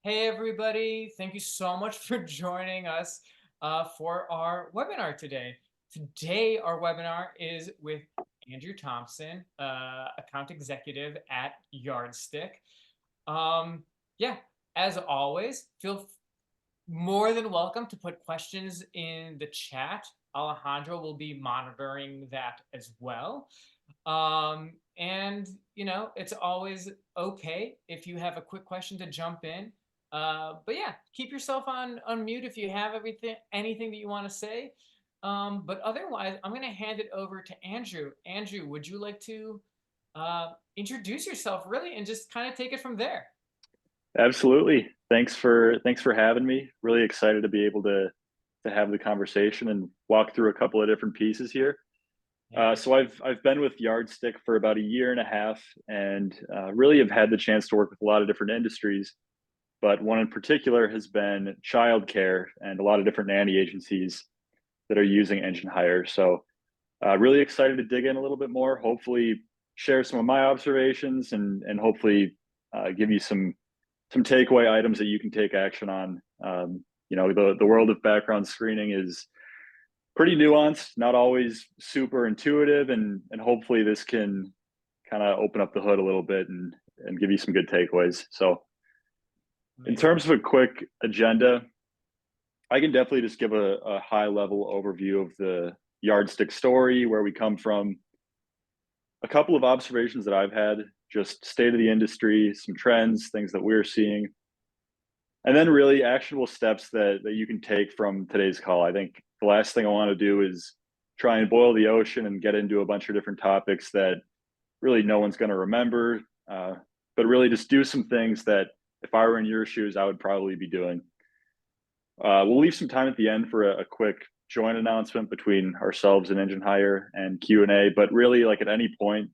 Hey, everybody. Thank you so much for joining us for our webinar today. Today, our webinar is with Andrew Thompson, account executive at Yardstik. Um, yeah, as always, feel more than welcome to put questions in the chat. Alejandro will be monitoring that as well. And it's always okay if you have a quick question to jump in. But yeah, keep yourself on mute if you have anything that you want to say. But otherwise, I'm going to hand it over to Andrew. Andrew, would you like to introduce yourself really and just kind of take it from there? Absolutely. Thanks for having me. Really excited to be able to have the conversation and walk through a couple of different pieces here. Yeah. So I've been with Yardstick for about a year and a half, and really have had the chance to work with a lot of different industries. But one in particular has been childcare and a lot of different nanny agencies that are using Engine Hire. So really excited to dig in a little bit more. Hopefully, share some of my observations and hopefully give you some takeaway items that you can take action on. The world of background screening is pretty nuanced, not always super intuitive, and hopefully this can kind of open up the hood a little bit and give you some good takeaways. So, in Amazing. terms of a quick agenda, I can definitely just give a high level overview of the Yardstick story, where we come from, a couple of observations that I've had, just state of the industry, some trends, things that we're seeing, and then really actionable steps that you can take from today's call. I think the last thing I want to do is try and boil the ocean and get into a bunch of different topics that really no one's going to remember, but really just do some things that if I were in your shoes, I would probably be doing. We'll leave some time at the end for a quick joint announcement between ourselves and Engine Hire and Q&A, but really, like, at any point,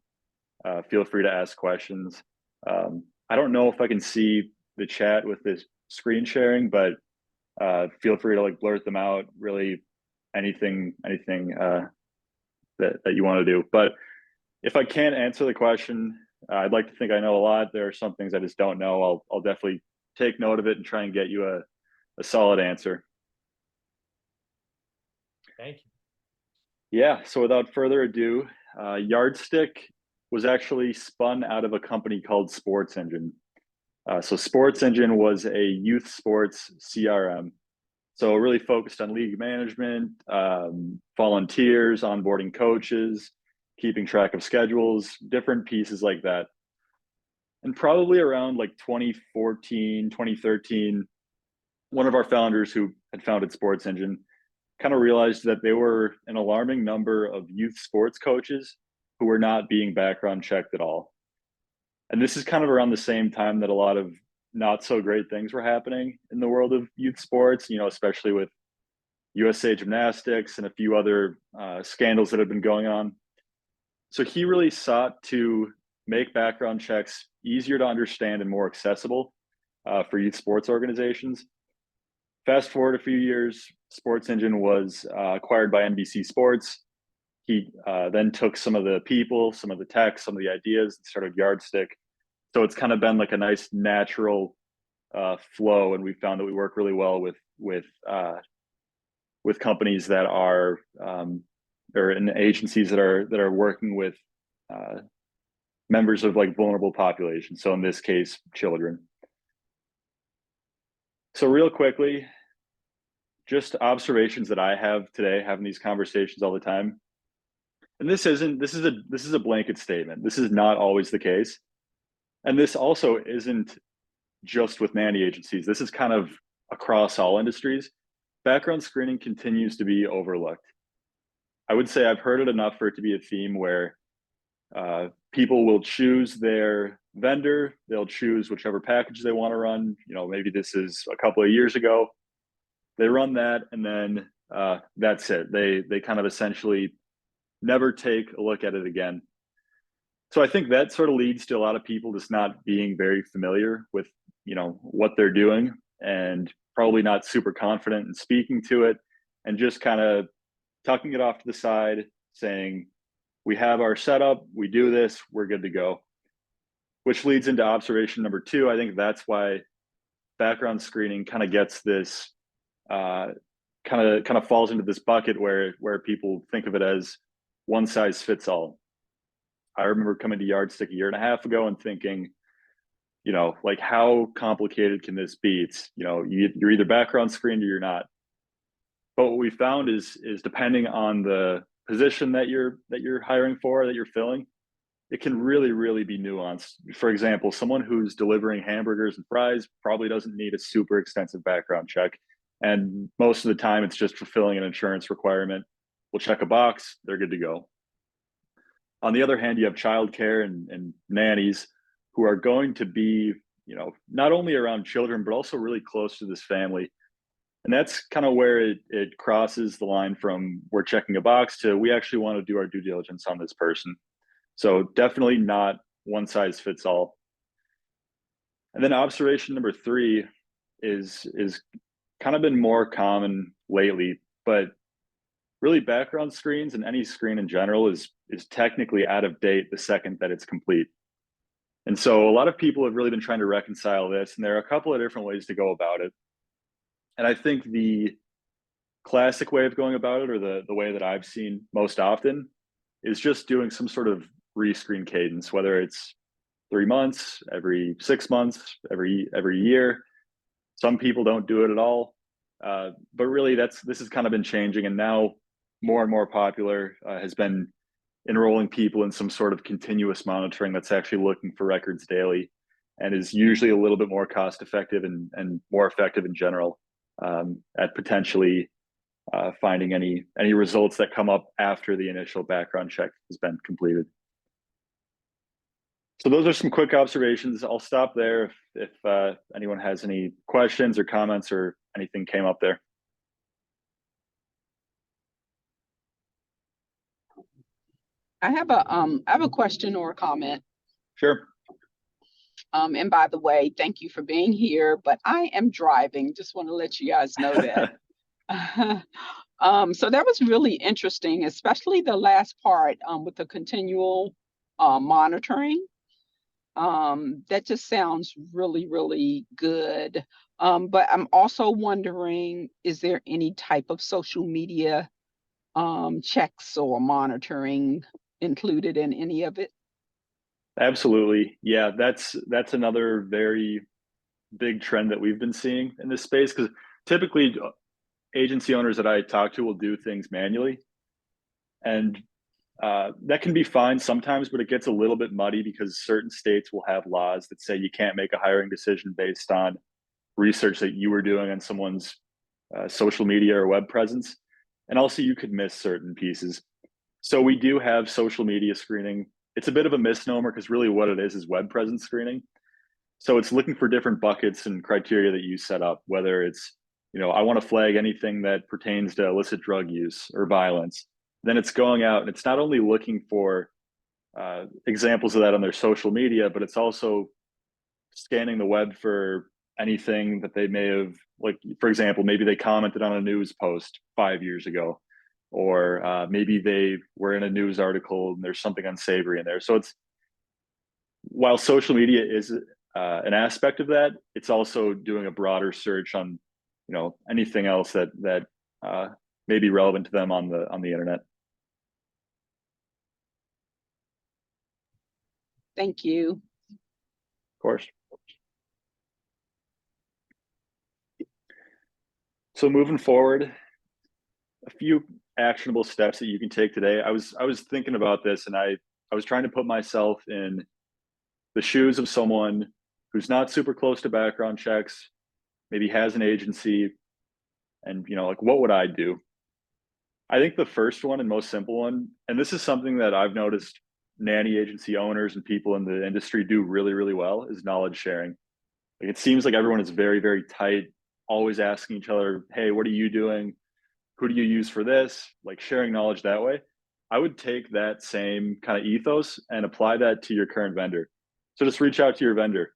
feel free to ask questions. I don't know if I can see the chat with this screen sharing, but feel free to, like, blurt them out. Really, anything that you want to do. But if I can't answer the question, I'd like to think I know a lot. There are some things I just don't know. I'll definitely take note of it and try and get you a solid answer. Thank you. Yeah. So without further ado, Yardstick was actually spun out of a company called Sports Engine. So Sports Engine was a youth sports CRM. So really focused on league management, volunteers, onboarding coaches, keeping track of schedules, different pieces like that. And probably around like 2014, 2013, one of our founders who had founded Sports Engine kind of realized that there were an alarming number of youth sports coaches who were not being background checked at all. And this is kind of around the same time that a lot of not so great things were happening in the world of youth sports, especially with USA Gymnastics and a few other scandals that have been going on. So he really sought to make background checks easier to understand and more accessible for youth sports organizations. Fast forward a few years, Sports Engine was acquired by NBC Sports. He then took some of the people, some of the tech, some of the ideas, and started Yardstick. So it's kind of been like a nice natural flow, and we found that we work really well with companies that are or in agencies that are working with members of, like, vulnerable populations. So in this case, children. So real quickly, just observations that I have today, having these conversations all the time. And this is a blanket statement. This is not always the case. And this also isn't just with nanny agencies. This is kind of across all industries. Background screening continues to be overlooked. I would say I've heard it enough for it to be a theme where people will choose their vendor, they'll choose whichever package they want to run. Maybe this is a couple of years ago. They run that, and then that's it. They kind of essentially never take a look at it again. So I think that sort of leads to a lot of people just not being very familiar with what they're doing, and probably not super confident in speaking to it, and just kind of tucking it off to the side, saying, we have our setup, we do this, we're good to go. Which leads into observation number two. I think that's why background screening kind of gets this kind of falls into this bucket where people think of it as one size fits all. I remember coming to Yardstik a year and a half ago and thinking, like, how complicated can this be? It's, you're either background screened or you're not. But what we found is depending on the position that you're hiring for, that you're filling, it can really, really be nuanced. For example, someone who's delivering hamburgers and fries probably doesn't need a super extensive background check. And most of the time, it's just fulfilling an insurance requirement. We'll check a box, they're good to go. On the other hand, you have childcare and nannies who are going to be, not only around children, but also really close to this family. And that's kind of where it crosses the line from we're checking a box to we actually want to do our due diligence on this person. So definitely not one size fits all. And then observation number 3 is kind of been more common lately, but really background screens and any screen in general is technically out of date the second that it's complete. And so a lot of people have really been trying to reconcile this, and there are a couple of different ways to go about it. And I think the classic way of going about it, or the way that I've seen most often, is just doing some sort of rescreen cadence, whether it's 3 months, every 6 months, every year. Some people don't do it at all. But really this has kind of been changing, and now more and more popular has been enrolling people in some sort of continuous monitoring that's actually looking for records daily, and is usually a little bit more cost effective and more effective in general at potentially finding any results that come up after the initial background check has been completed. So those are some quick observations. I'll stop there if anyone has any questions or comments or anything came up there. I have a question or a comment. Sure. And by the way, thank you for being here, but I am driving. Just want to let you guys know that. So that was really interesting, especially the last part with the continual monitoring. That just sounds really, really good. But I'm also wondering, is there any type of social media checks or monitoring included in any of it? Absolutely. Yeah, that's another very big trend that we've been seeing in this space, because typically agency owners that I talk to will do things manually. And that can be fine sometimes, but it gets a little bit muddy because certain states will have laws that say you can't make a hiring decision based on research that you were doing on someone's social media or web presence. And also you could miss certain pieces. So we do have social media screening. It's a bit of a misnomer because really what it is web presence screening. So it's looking for different buckets and criteria that you set up, whether it's, I want to flag anything that pertains to illicit drug use or violence. Then it's going out and it's not only looking for examples of that on their social media, but it's also scanning the web for anything that they may have, like, for example, maybe they commented on a news post 5 years ago, or maybe they were in a news article and there's something unsavory in there. So it's, while social media is an aspect of that, it's also doing a broader search on, anything else that may be relevant to them on the internet. Thank you. Of course. So moving forward, a few actionable steps that you can take today. I was thinking about this, and I was trying to put myself in the shoes of someone who's not super close to background checks, maybe has an agency, and like, what would I do? I think the first one and most simple one, and this is something that I've noticed nanny agency owners and people in the industry do really, really well, is knowledge sharing. Like, it seems like everyone is very, very tight, always asking each other, hey, what are you doing? Who do you use for this? Like, sharing knowledge that way. I would take that same kind of ethos and apply that to your current vendor. So just reach out to your vendor,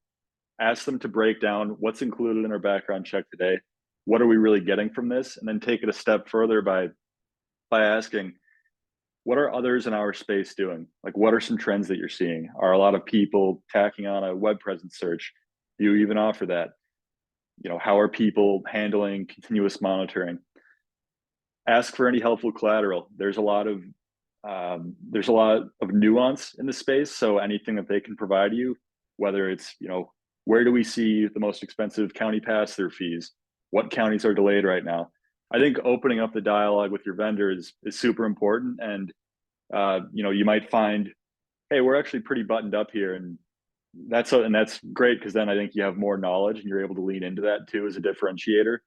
ask them to break down what's included in our background check today. What are we really getting from this? And then take it a step further by asking, what are others in our space doing? Like, what are some trends that you're seeing? Are a lot of people tacking on a web presence search? Do you even offer that? how are people handling continuous monitoring? Ask for any helpful collateral. There's a lot of nuance in the space. So anything that they can provide you, whether it's, where do we see the most expensive county pass-through fees? What counties are delayed right now? I think opening up the dialogue with your vendor is super important. And, you might find, hey, we're actually pretty buttoned up here. And that's great, because then I think you have more knowledge and you're able to lean into that too as a differentiator.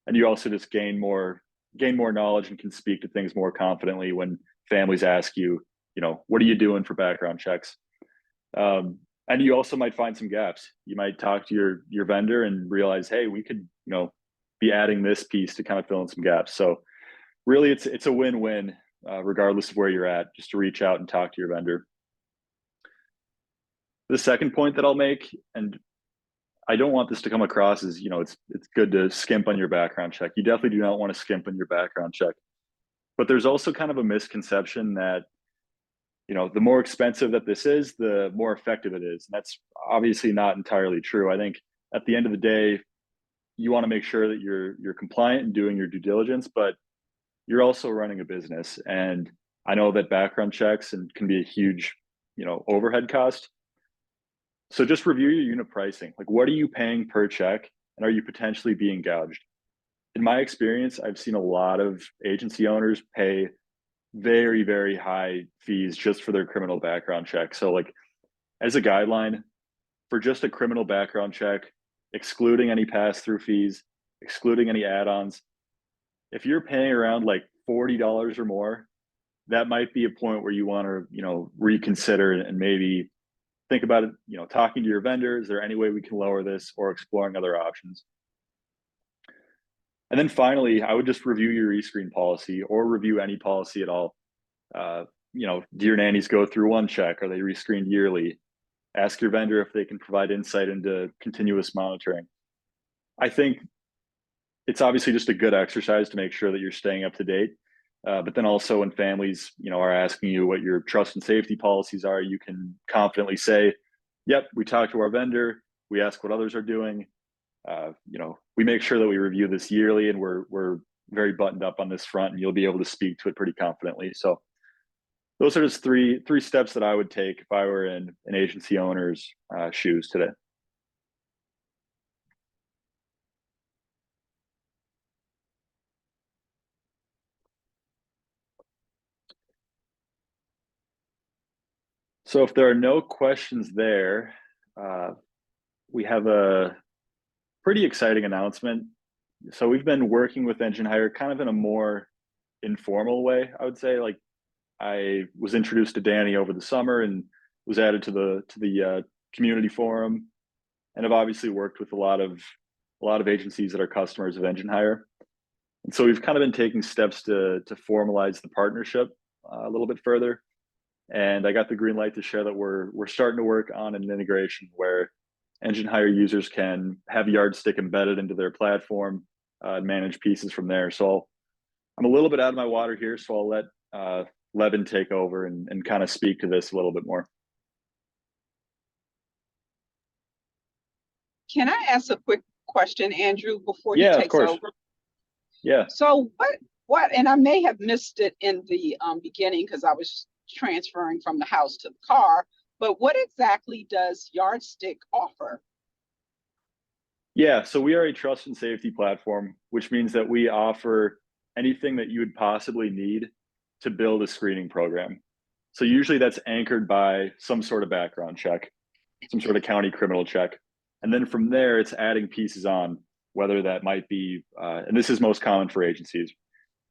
And you also just gain more knowledge and can speak to things more confidently when families ask you, what are you doing for background checks? And you also might find some gaps. You might talk to your vendor and realize, hey, we could, be adding this piece to kind of fill in some gaps. So really, it's a win-win, regardless of where you're at, just to reach out and talk to your vendor. The second point that I'll make, and I don't want this to come across as, it's good to skimp on your background check. You definitely do not want to skimp on your background check. But there's also kind of a misconception that, the more expensive that this is, the more effective it is. And that's obviously not entirely true. I think at the end of the day, you want to make sure that you're compliant and doing your due diligence, but you're also running a business. And I know that background checks can be a huge, overhead cost. So just review your unit pricing. Like, what are you paying per check, and are you potentially being gouged? In my experience, I've seen a lot of agency owners pay very, very high fees just for their criminal background check. So, like, as a guideline, for just a criminal background check, excluding any pass-through fees, excluding any add-ons, if you're paying around like $40 or more, that might be a point where you want to, reconsider and maybe think about it, talking to your vendor. Is there any way we can lower this, or exploring other options? And then finally, I would just review your rescreen policy, or review any policy at all. Do your nannies go through one check? Are they rescreened yearly? Ask your vendor if they can provide insight into continuous monitoring. I think it's obviously just a good exercise to make sure that you're staying up to date. But then also, when families, are asking you what your trust and safety policies are, you can confidently say, yep, we talked to our vendor, we ask what others are doing. We make sure that we review this yearly, and we're very buttoned up on this front, and you'll be able to speak to it pretty confidently. So those are just three steps that I would take if I were in an agency owner's shoes today. So if there are no questions there, we have a pretty exciting announcement. So we've been working with Engine Hire kind of in a more informal way, I would say. Like, I was introduced to Danny over the summer and was added to the community forum, and I've obviously worked with a lot of agencies that are customers of Engine Hire. And so we've kind of been taking steps to formalize the partnership a little bit further. And I got the green light to share that we're starting to work on an integration where Engine Hire users can have Yardstik embedded into their platform, and manage pieces from there. So I'm a little bit out of my water here, so I'll let Levin take over and kind of speak to this a little bit more. Can I ask a quick question, Andrew, before he Yeah, of takes course. over? Yeah. So what, and I may have missed it in the beginning because I was transferring from the house to the car, but what exactly does Yardstik offer? Yeah, so we are a trust and safety platform, which means that we offer anything that you would possibly need to build a screening program. So usually that's anchored by some sort of background check, some sort of county criminal check. And then from there, it's adding pieces on, whether that might be, and this is most common for agencies,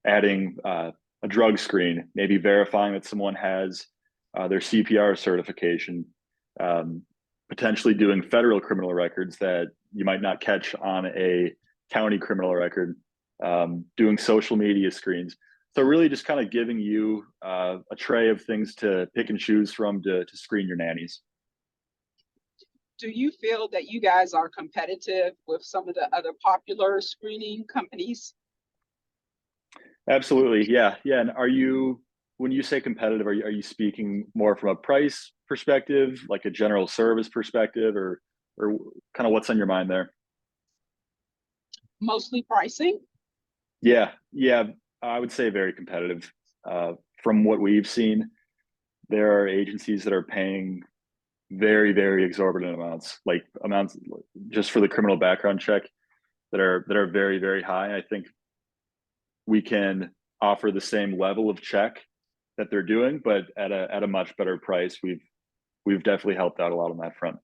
adding a drug screen, maybe verifying that someone has their CPR certification, potentially doing federal criminal records that you might not catch on a county criminal record, doing social media screens. So really just kind of giving you a tray of things to pick and choose from to screen your nannies. Do you feel that you guys are competitive with some of the other popular screening companies? Absolutely. Yeah. And when you say competitive, are you speaking more from a price perspective, like a general service perspective, or kind of what's on your mind there? mostly pricing? Yeah, I would say very competitive. From what we've seen, there are agencies that are paying very, very exorbitant amounts, like amounts just for the criminal background check that are very, very high. I think we can offer the same level of check that they're doing, but at a much better price. We've definitely helped out a lot on that front.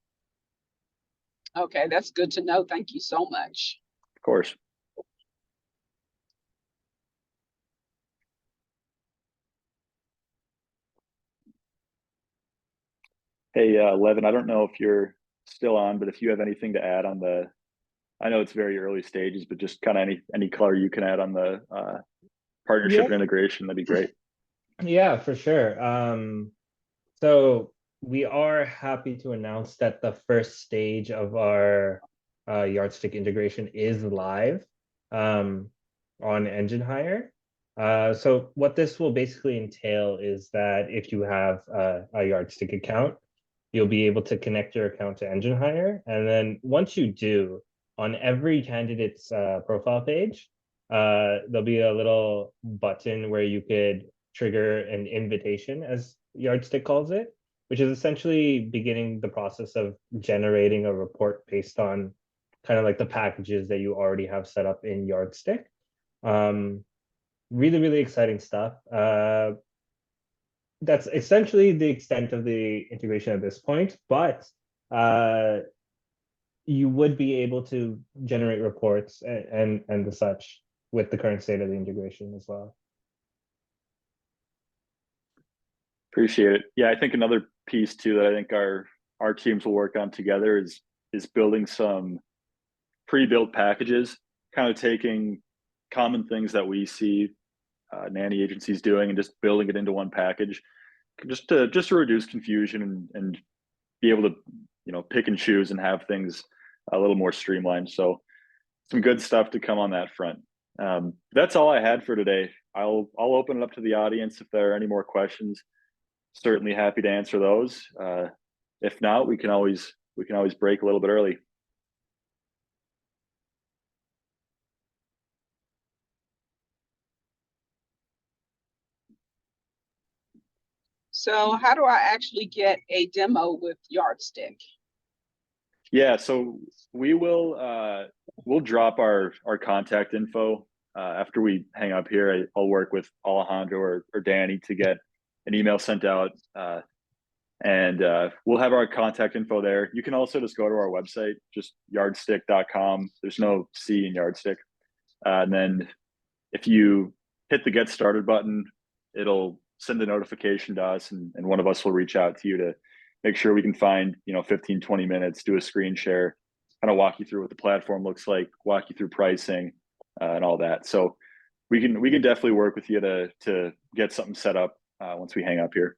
Okay, that's good to know. Thank you so much. Of course. Hey, Levin, I don't know if you're still on, but if you have anything to add on the, I know it's very early stages, but just kind of any color you can add on the partnership and integration, that'd be great. Yeah, for sure. So we are happy to announce that the first stage of our Yardstik integration is live on Engine Hire. So what this will basically entail is that if you have a Yardstik account, you'll be able to connect your account to Engine Hire. And then once you do, on every candidate's profile page, there'll be a little button where you could trigger an invitation, as Yardstik calls it, which is essentially beginning the process of generating a report based on kind of like the packages that you already have set up in Yardstik. Really, really exciting stuff. That's essentially the extent of the integration at this point, but you would be able to generate reports and the such with the current state of the integration as well. Appreciate it. Yeah, I think another piece too that I think our teams will work on together is building some pre-built packages, kind of taking common things that we see nanny agencies doing and just building it into one package, just to reduce confusion and be able to pick and choose and have things a little more streamlined. So some good stuff to come on that front. That's all I had for today. I'll open it up to the audience if there are any more questions. Certainly happy to answer those. If not, we can always break a little bit early. So how do I actually get a demo with Yardstik? Yeah, so we'll drop our contact info after we hang up here. I'll work with Alejandro or Danny to get an email sent out, and we'll have our contact info there. You can also just go to our website, just yardstik.com. There's no C in Yardstik. And then if you hit the get started button, it'll send a notification to us, and one of us will reach out to you to make sure we can find 15, 20 minutes, do a screen share, kind of walk you through what the platform looks like, walk you through pricing, and all that. So we can definitely work with you to get something set up once we hang up here.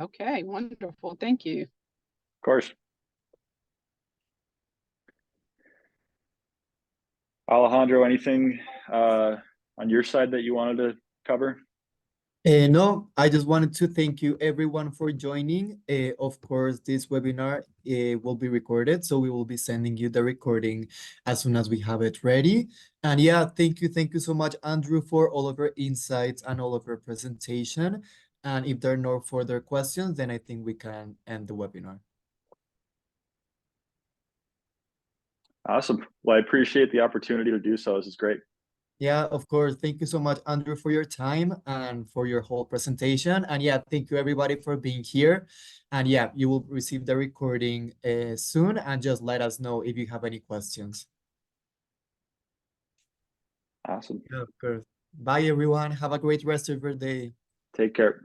Okay, wonderful. Thank you. Of course. Alejandro, anything on your side that you wanted to cover? No, I just wanted to thank you everyone for joining. Of course, this webinar will be recorded, so we will be sending you the recording as soon as we have it ready. And yeah, thank you so much, Andrew, for all of your insights and all of your presentation. And if there are no further questions, then I think we can end the webinar. Awesome. Well, I appreciate the opportunity to do so. This is great. Yeah, of course. Thank you so much, Andrew, for your time and for your whole presentation. And yeah, thank you everybody for being here. And yeah, you will receive the recording soon, and just let us know if you have any questions. Awesome. Yeah, of course. Bye, everyone. Have a great rest of your day. Take care.